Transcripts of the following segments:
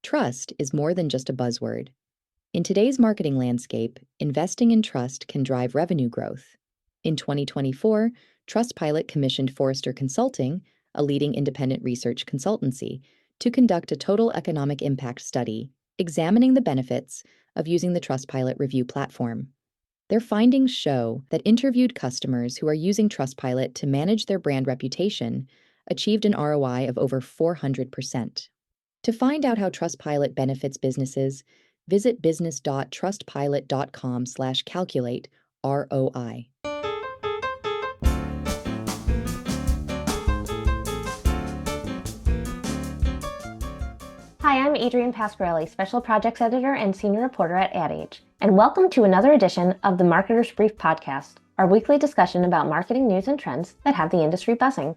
Trust is more than just a buzzword. In today's marketing landscape, investing in trust can drive revenue growth. In 2024, Trustpilot commissioned Forrester Consulting, a leading independent research consultancy, to conduct a total economic impact study examining the benefits of using the Trustpilot review platform. Their findings show that interviewed customers who are using Trustpilot to manage their brand reputation achieved an ROI of over 400%. To find out how Trustpilot benefits businesses, visit business.trustpilot.com/calculate ROI. Hi, I'm Adrienne Pasquarelli, Special Projects Editor and Senior Reporter at Ad Age, and welcome to another edition of the Marketer's Brief podcast, our weekly discussion about marketing news and trends that have the industry buzzing.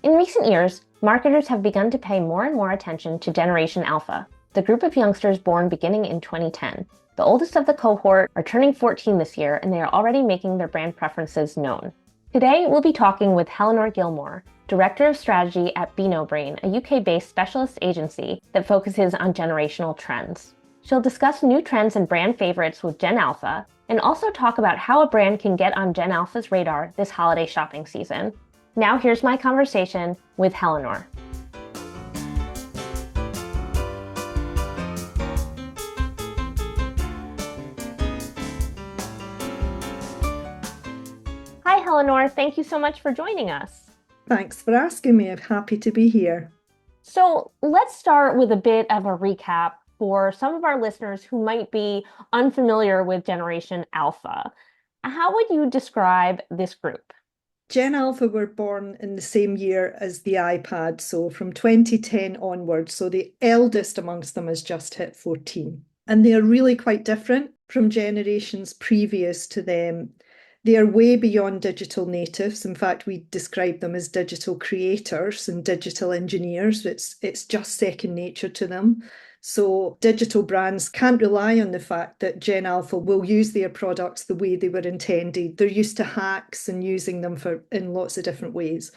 In recent years, marketers have begun to pay more and more attention to Generation Alpha, the group of youngsters born beginning in 2010. The oldest of the cohort are turning 14 this year, and they are already making their brand preferences known. Today, we'll be talking with Helenor Gilmour, Director of Strategy at Beano, a UK-based specialist agency that focuses on generational trends. She'll discuss new trends and brand favorites with Gen Alpha, and also talk about how a brand can get on Gen Alpha's radar this holiday shopping season. Now here's my conversation with Helenor. Hi, Helenor. Thank you so much for joining us. Thanks for asking me. I'm happy to be here. So let's start with a bit of a recap for some of our listeners who might be unfamiliar with Generation Alpha. How would you describe this group? Gen Alpha were born in the same year as the iPad, so from 2010 onwards. So the eldest amongst them has just hit 14. And they are really quite different from generations previous to them. They are way beyond digital natives. In fact, we describe them as digital creators and digital engineers. It's just second nature to them. So digital brands can't rely on the fact that Gen Alpha will use their products the way they were intended. They're used to hacks and using them in lots of different ways.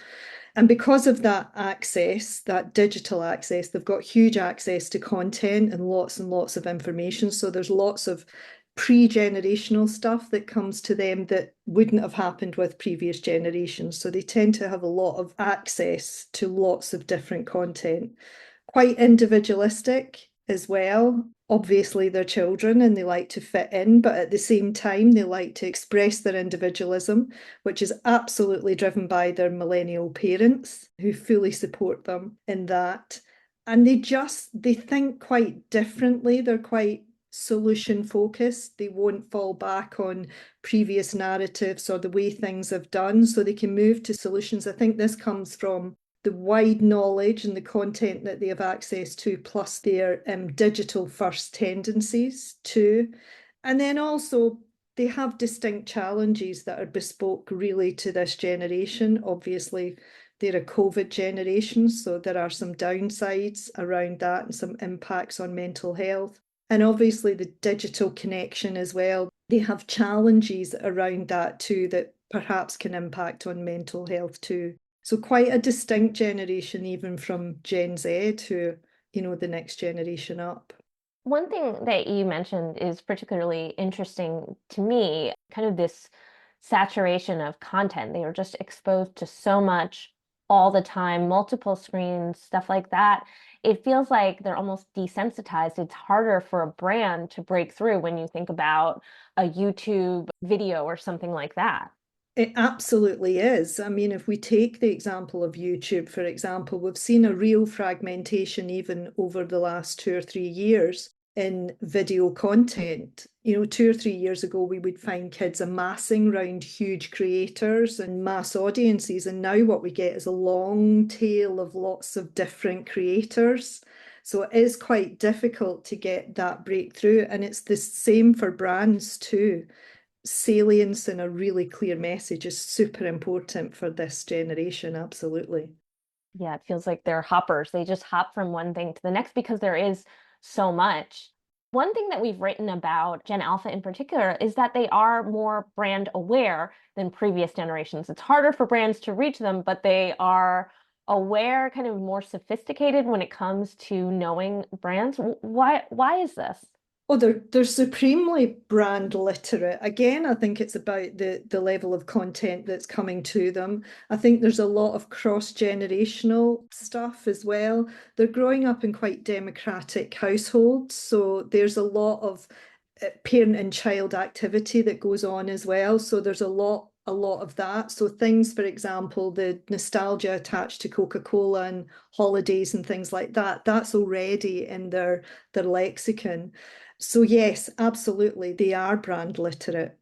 And because of that access, that digital access, they've got huge access to content and lots of information. So there's lots of pre-generational stuff that comes to them that wouldn't have happened with previous generations. So they tend to have a lot of access to lots of different content. Quite individualistic as well. Obviously, they're children and they like to fit in, but at the same time, they like to express their individualism, which is absolutely driven by their millennial parents who fully support them in that. And they think quite differently. They're quite solution focused. They won't fall back on previous narratives or the way things have done, so they can move to solutions. I think this comes from the wide knowledge and the content that they have access to, plus their digital first tendencies too. And then also they have distinct challenges that are bespoke really to this generation. Obviously, they're a COVID generation, so there are some downsides around that and some impacts on mental health. And obviously the digital connection as well. They have challenges around that too that perhaps can impact on mental health too. So quite a distinct generation, even from Gen Z to, the next generation up. One thing that you mentioned is particularly interesting to me, kind of this saturation of content. They are just exposed to so much all the time, multiple screens, stuff like that. It feels like they're almost desensitized. It's harder for a brand to break through when you think about a YouTube video or something like that. It absolutely is. I mean, if we take the example of YouTube, for example, we've seen a real fragmentation even over the last 2 or 3 years in video content. 2 or 3 years ago, we would find kids amassing around huge creators and mass audiences. And now what we get is a long tail of lots of different creators. So it is quite difficult to get that breakthrough. And it's the same for brands too. Salience and a really clear message is super important for this generation, absolutely. Yeah, it feels like they're hoppers. They just hop from one thing to the next because there is so much. One thing that we've written about Gen Alpha in particular is that they are more brand aware than previous generations. It's harder for brands to reach them, but they are aware, kind of more sophisticated when it comes to knowing brands. Why is this? Oh, they're supremely brand literate. Again, I think it's about the level of content that's coming to them. I think there's a lot of cross-generational stuff as well. They're growing up in quite democratic households, so there's a lot of parent and child activity that goes on as well. So there's a lot of that. So things, for example, the nostalgia attached to Coca-Cola and holidays and things like that, that's already in their lexicon. So yes, absolutely, they are brand literate.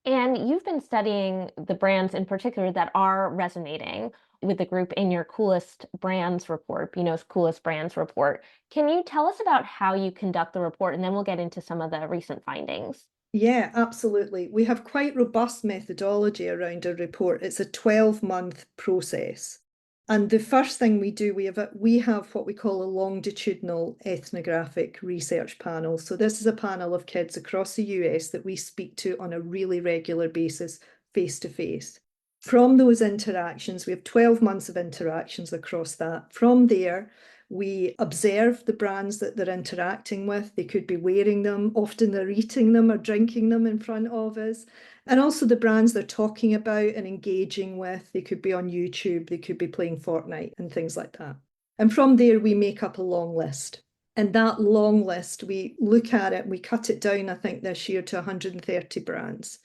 And you've been studying the brands in particular that are resonating with the group in your Coolest Brands report, Beano's Coolest Brands report. Can you tell us about how you conduct the report? And then we'll get into some of the recent findings. Yeah, absolutely. We have quite robust methodology around our report. It's a 12-month process. And the first thing we do, we have what we call a longitudinal ethnographic research panel. So this is a panel of kids across the US that we speak to on a really regular basis, face to face. From those interactions, we have 12 months of interactions across that. From there, we observe the brands that they're interacting with. They could be wearing them, often they're eating them or drinking them in front of us. And also the brands they're talking about and engaging with. They could be on YouTube, they could be playing Fortnite and things like that. And from there, we make up a long list. And that long list, we look at it, we cut it down, I think, this year to 130 brands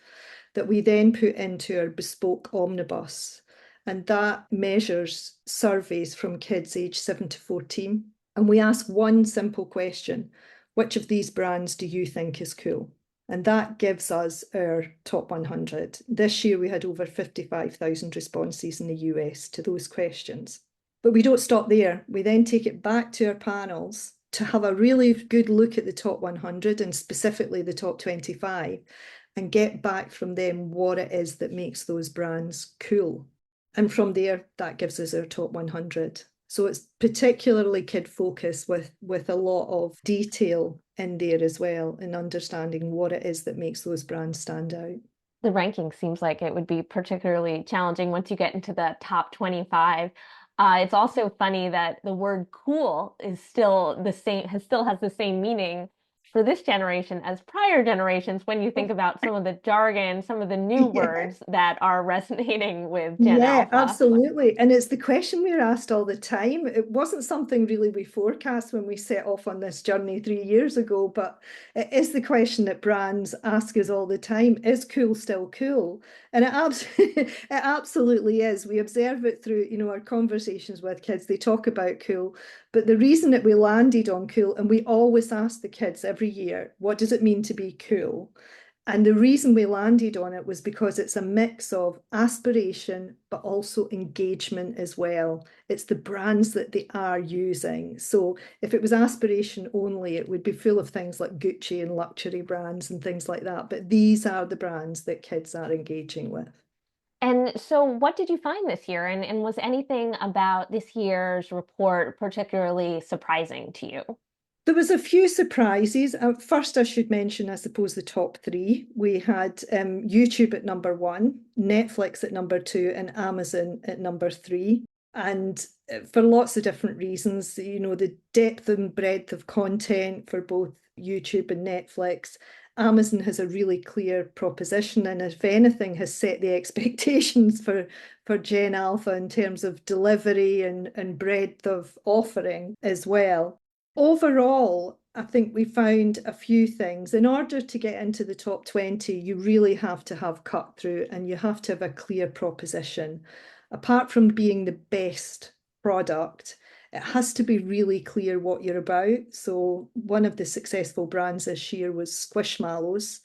that we then put into our bespoke omnibus. And that measures surveys from kids aged 7 to 14. And we ask one simple question: which of these brands do you think is cool? And that gives us our top 100. This year we had over 55,000 responses in the US to those questions. But we don't stop there. We then take it back to our panels to have a really good look at the top 100 and specifically the top 25 and get back from them what it is that makes those brands cool. And from there, that gives us our top 100. So it's particularly kid focused with a lot of detail in there as well, in understanding what it is that makes those brands stand out. The ranking seems like it would be particularly challenging once you get into the top 25. It's also funny that the word cool is still the same, still has the same meaning for this generation as prior generations when you think about some of the jargon, some of the new Yeah. words that are resonating with Gen Yeah, Alpha. absolutely. And it's the question we're asked all the time. It wasn't something really we forecast when we set off on this journey 3 years ago, but it is the question that brands ask us all the time. Is cool still cool? And it absolutely is. We observe it through, our conversations with kids. They talk about cool, but the reason that we landed on cool, and we always ask the kids every year, what does it mean to be cool? And the reason we landed on it was because it's a mix of aspiration, but also engagement as well. It's the brands that they are using. So if it was aspiration only, it would be full of things like Gucci and luxury brands and things like that. But these are the brands that kids are engaging with. And so, what did you find this year? And was anything about this year's report particularly surprising to you? There was a few surprises. First, I should mention, I suppose, the top three. We had YouTube at number one, Netflix at number two, and Amazon at number three. And for lots of different reasons, the depth and breadth of content for both YouTube and Netflix. Amazon has a really clear proposition, and if anything, has set the expectations for Gen Alpha in terms of delivery and breadth of offering as well. Overall, I think we found a few things. In order to get into the top 20, you really have to have cut through and you have to have a clear proposition. Apart from being the best product, it has to be really clear what you're about. So one of the successful brands this year was Squishmallows,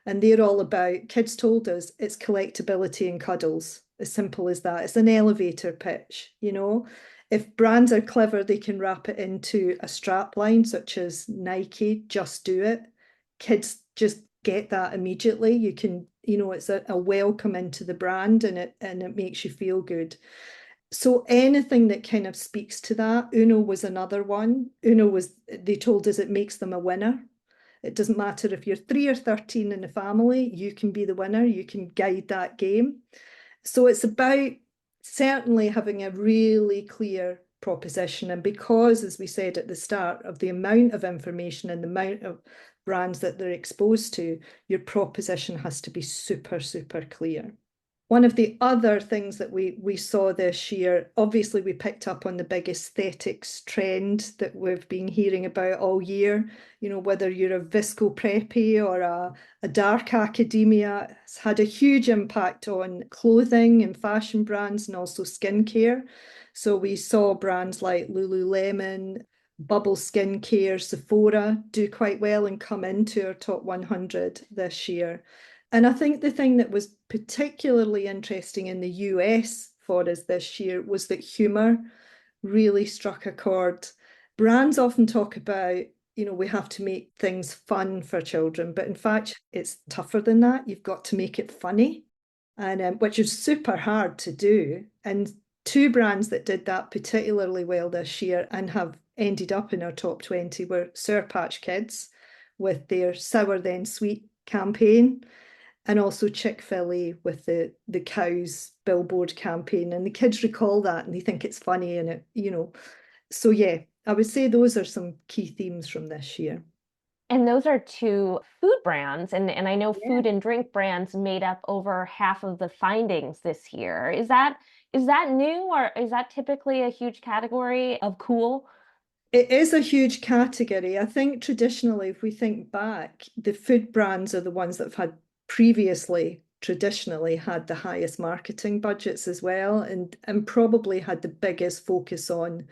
and they're all about, kids told us, it's collectability and cuddles. As simple as that. It's an elevator pitch. If brands are clever, they can wrap it into a strap line, such as Nike, just do it. Kids just get that immediately. You can, it's a welcome into the brand and it makes you feel good. So anything that kind of speaks to that. Uno was another one. They told us it makes them a winner. It doesn't matter if you're 3 or 13 in the family, you can be the winner, you can guide that game. So it's about certainly having a really clear proposition. And because, as we said at the start, of the amount of information and the amount of brands that they're exposed to, your proposition has to be super, super clear. One of the other things that we saw this year, obviously we picked up on the big aesthetics trend that we've been hearing about all year. You know, whether you're a visco preppy or a dark academia, it's had a huge impact on clothing and fashion brands and also skincare. So we saw brands like Lululemon, Bubble Skincare, Sephora do quite well and come into our top 100 this year. And I think the thing that was particularly interesting in the US for us this year was that humour really struck a chord. Brands often talk about, you know, we have to make things fun for children, but in fact, it's tougher than that. You've got to make it funny, and which is super hard to do. And two brands that did that particularly well this year and have ended up in our top 20 were Sour Patch Kids with their Sour Then Sweet campaign, and also Chick-fil-A with the cows billboard campaign. And the kids recall that and they think it's funny and it, you know. So yeah, I would say those are some key themes from this year. And those are two food brands, and I know Yeah. food and drink brands made up over half of the findings this year. Is that new, or is that typically a huge category of cool? It is a huge category. I think traditionally, if we think back, the food brands are the ones that have had previously traditionally had the highest marketing budgets as well, and probably had the biggest focus on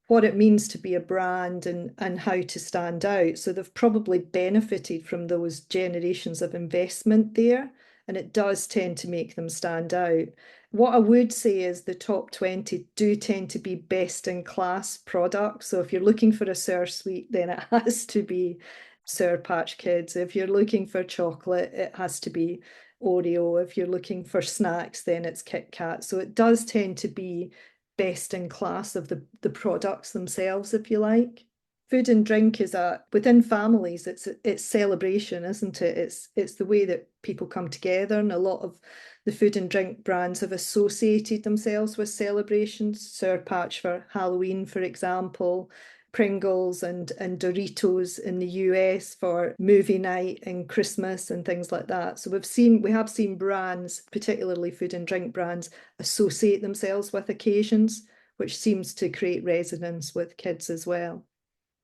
what it means to be a brand and how to stand out. So they've probably benefited from those generations of investment there, and it does tend to make them stand out. What I would say is the top 20 do tend to be best in class products. So if you're looking for a sour sweet, then it has to be Sour Patch Kids. If you're looking for chocolate, it has to be Oreo. If you're looking for snacks, then it's Kit Kat. So it does tend to be best in class of the products themselves, if you like. Food and drink is within families, it's celebration, isn't it? It's the way that people come together, and a lot of the food and drink brands have associated themselves with celebrations. Sour Patch for Halloween, for example, Pringles and Doritos in the US for movie night and Christmas and things like that. So we have seen brands, particularly food and drink brands, associate themselves with occasions, which seems to create resonance with kids as well.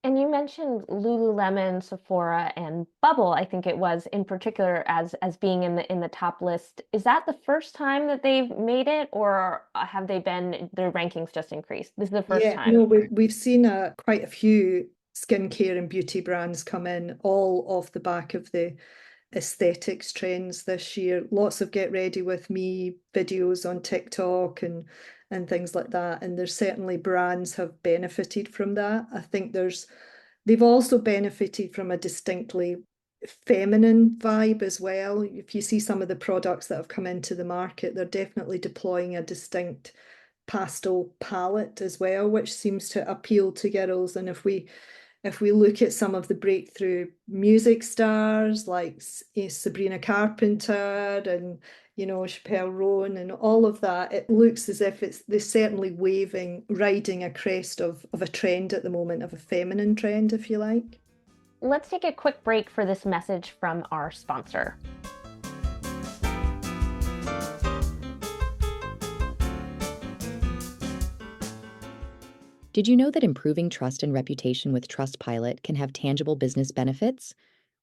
And you mentioned Lululemon, Sephora, and Bubble, I think it was in particular as being in the top list. Is that the first time that they've made it, or have their rankings just increased? This is the first Yeah, time. no, we've seen quite a few skincare and beauty brands come in, all off the back of the aesthetics trends this year. Lots of get ready with me videos on TikTok and things like that. And there's certainly brands have benefited from that. I think they've also benefited from a distinctly feminine vibe as well. If you see some of the products that have come into the market, they're definitely deploying a distinct pastel palette as well, which seems to appeal to girls. And if we look at some of the breakthrough music stars like Sabrina Carpenter and Chappelle Roan and all of that, it looks as if they're certainly riding a crest of a trend at the moment, of a feminine trend, if you like. Let's take a quick break for this message from our sponsor. Did you know that improving trust and reputation with Trustpilot can have tangible business benefits?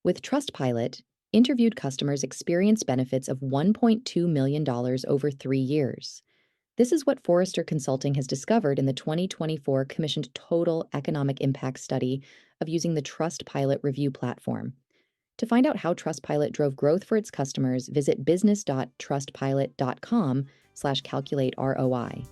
With Trustpilot, interviewed customers experienced benefits of $1.2 million over 3 years. This is what Forrester Consulting has discovered in the 2024 commissioned Total Economic Impact study of using the Trustpilot review platform. To find out how Trustpilot drove growth for its customers, visit business.trustpilot.com/calculate ROI.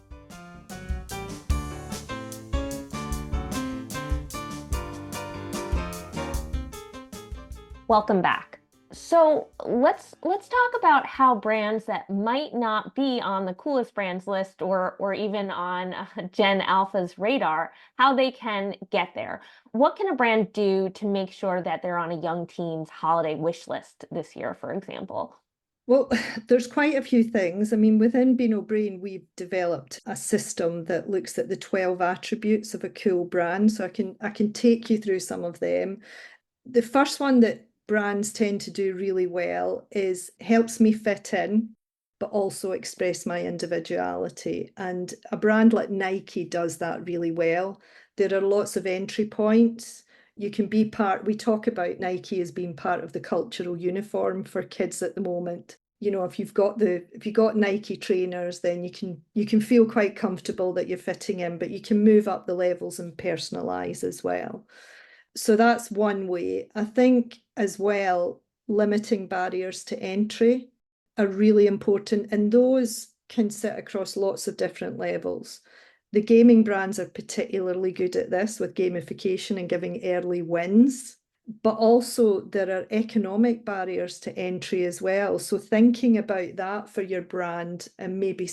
Welcome back. So let's talk about how brands that might not be on the coolest brands list or even on Gen Alpha's radar, how they can get there. What can a brand do to make sure that they're on a young teen's holiday wish list this year, for example? Well, there's quite a few things. I mean, within Beano Brain, we've developed a system that looks at the 12 attributes of a cool brand. So I can take you through some of them. The first one that brands tend to do really well is helps me fit in, but also express my individuality. And a brand like Nike does that really well. There are lots of entry points. You can be part, we talk about Nike as being part of the cultural uniform for kids at the moment. If you've got Nike trainers, then you can feel quite comfortable that you're fitting in, but you can move up the levels and personalize as well. So that's one way. I think as well, limiting barriers to entry are really important, and those can sit across lots of different levels. The gaming brands are particularly good at this with gamification and giving early wins. But also, there are economic barriers to entry as well. So, thinking about that for your brand and maybe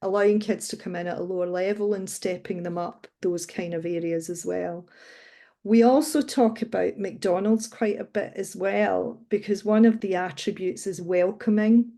allowing kids to come in at a lower level and stepping them up, those kind of areas as well. We also talk about McDonald's quite a bit as well, because one of the attributes is welcoming.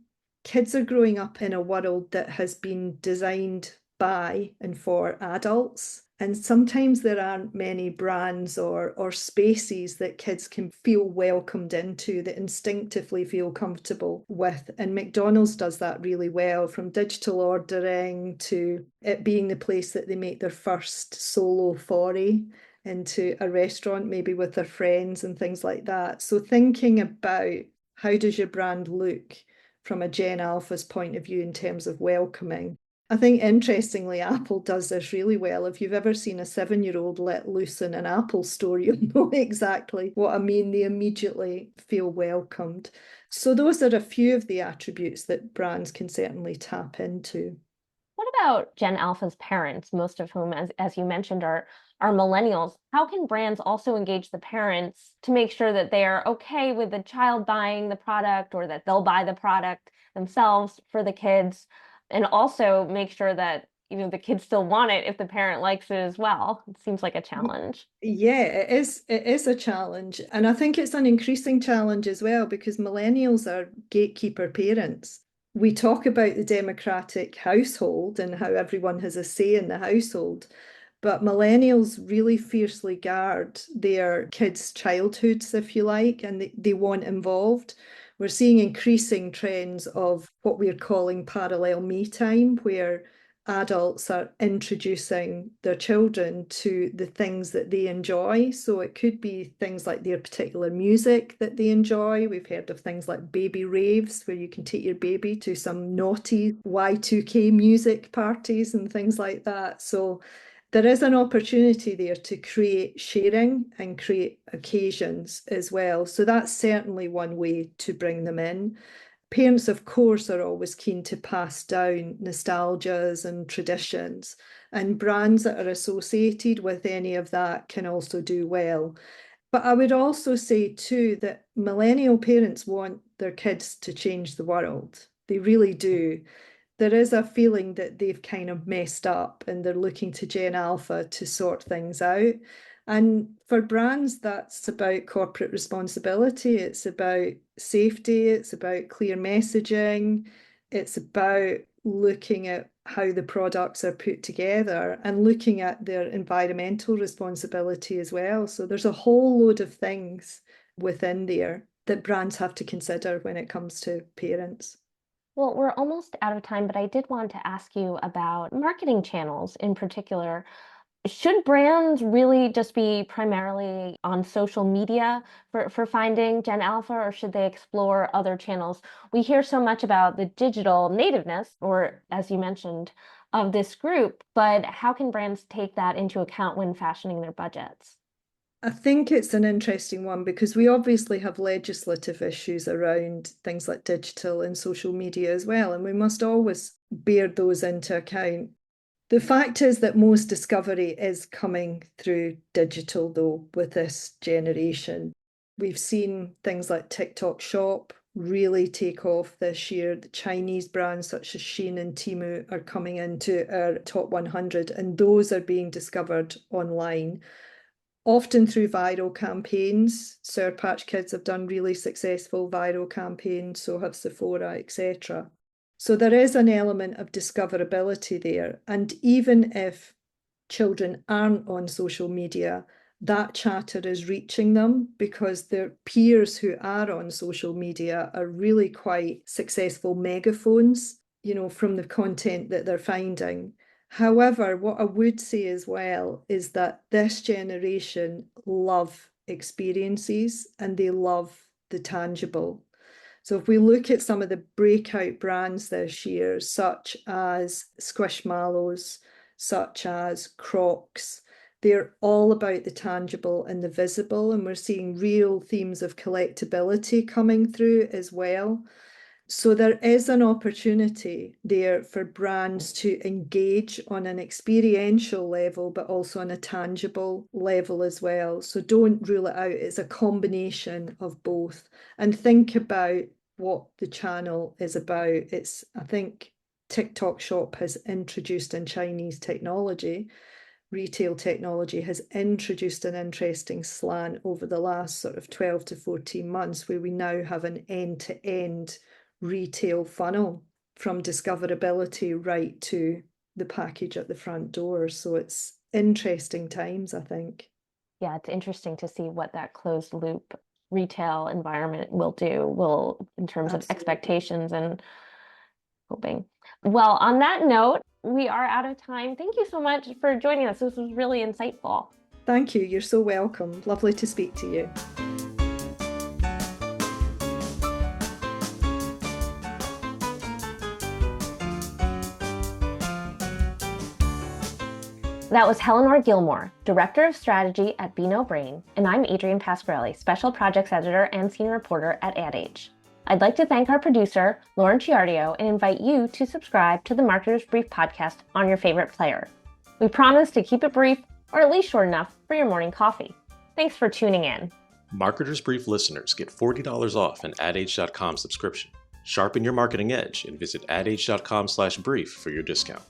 Kids are growing up in a world that has been designed by and for adults. And sometimes there aren't many brands or spaces that kids can feel welcomed into, that instinctively feel comfortable with. And McDonald's does that really well, from digital ordering to it being the place that they make their first solo foray into a restaurant, maybe with their friends and things like that. So thinking about how does your brand look from a Gen Alpha's point of view in terms of welcoming. I think interestingly, Apple does this really well. If you've ever seen a 7-year-old let loose in an Apple store, you'll know exactly what I mean. They immediately feel welcomed. So those are a few of the attributes that brands can certainly tap into. What about Gen Alpha's parents, most of whom, as you mentioned, are millennials? How can brands also engage the parents to make sure that they are okay with the child buying the product, or that they'll buy the product themselves for the kids, and also make sure that the kids still want it if the parent likes it as well? It seems like a challenge. Yeah, it is. It is a challenge. And I think it's an increasing challenge as well because millennials are gatekeeper parents. We talk about the democratic household and how everyone has a say in the household, but millennials really fiercely guard their kids' childhoods, if you like, and they want involved. We're seeing increasing trends of what we're calling parallel me time, where adults are introducing their children to the things that they enjoy. So it could be things like their particular music that they enjoy. We've heard of things like baby raves, where you can take your baby to some naughty Y2K music parties and things like that. So there is an opportunity there to create sharing and create occasions as well. So that's certainly one way to bring them in. Parents, of course, are always keen to pass down nostalgias and traditions, and brands that are associated with any of that can also do well. But I would also say, too, that millennial parents want their kids to change the world. They really do. There is a feeling that they've kind of messed up and they're looking to Gen Alpha to sort things out. And for brands, that's about corporate responsibility. It's about safety. It's about clear messaging. It's about looking at how the products are put together and looking at their environmental responsibility as well. So there's a whole load of things within there that brands have to consider when it comes to parents. Well, we're almost out of time, but I did want to ask you about marketing channels in particular. Should brands really just be primarily on social media for finding Gen Alpha, or should they explore other channels? We hear so much about the digital nativeness, or as you mentioned, of this group, but how can brands take that into account when fashioning their budgets? I think it's an interesting one because we obviously have legislative issues around things like digital and social media as well, and we must always bear those into account. The fact is that most discovery is coming through digital, though, with this generation. We've seen things like TikTok Shop really take off this year. The Chinese brands such as Shein and Temu are coming into our top 100, and those are being discovered online. often through viral campaigns. Sour Patch Kids have done really successful viral campaigns, so have Sephora, etc. So there is an element of discoverability there. And even if children aren't on social media, that chatter is reaching them because their peers who are on social media are really quite successful megaphones, from the content that they're finding. However, what I would say as well is that this generation love experiences and they love the tangible. So if we look at some of the breakout brands this year, such as Squishmallows, such as Crocs, they're all about the tangible and the visible, and we're seeing real themes of collectability coming through as well. So there is an opportunity there for brands to engage on an experiential level, but also on a tangible level as well. So don't rule it out. It's a combination of both. And think about what the channel is about. I think TikTok Shop has introduced in Chinese technology, retail technology has introduced an interesting slant over the last sort of 12 to 14 months, where we now have an end-to-end retail funnel from discoverability right to the package at the front door. So it's interesting times, I think. Yeah, it's interesting to see what that closed loop retail environment will do in terms of expectations and hoping. Well, on that note, we are out of time. Thank you so much for joining us. This was really insightful. Thank you. You're so welcome. Lovely to speak to you. That was Helenor Gilmour, Director of Strategy at Beano, and I'm Adrienne Pasquarelli, Special Projects Editor and Senior Reporter at Ad Age. I'd like to thank our producer, Lauren Chiardio, and invite you to subscribe to the Marketer's Brief podcast on your favorite player. We promise to keep it brief, or at least short enough for your morning coffee. Thanks for tuning in. Marketer's Brief listeners get $40 off an adage.com subscription. Sharpen your marketing edge and visit adage.com/brief for your discount.